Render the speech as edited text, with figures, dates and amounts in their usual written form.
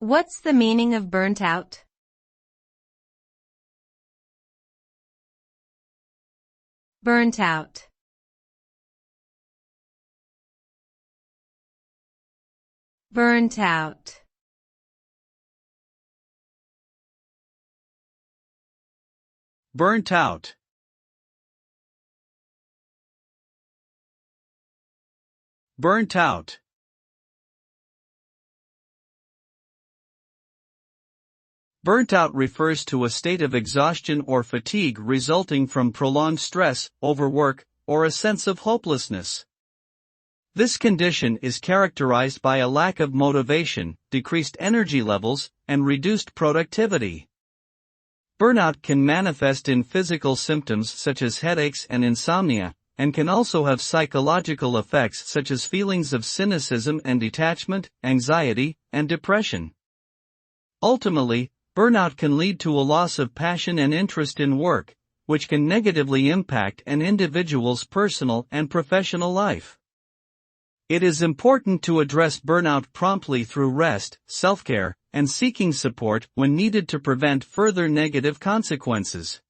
What's the meaning of burnt out? Burnt out. Burnt out. Burnt out. Burnt out. Burnt out refers to a state of exhaustion or fatigue resulting from prolonged stress, overwork, or a sense of hopelessness. This condition is characterized by a lack of motivation, decreased energy levels, and reduced productivity. Burnout can manifest in physical symptoms such as headaches and insomnia, and can also have psychological effects such as feelings of cynicism and detachment, anxiety, and depression. Ultimately, burnout can lead to a loss of passion and interest in work, which can negatively impact an individual's personal and professional life. It is important to address burnout promptly through rest, self-care, and seeking support when needed to prevent further negative consequences.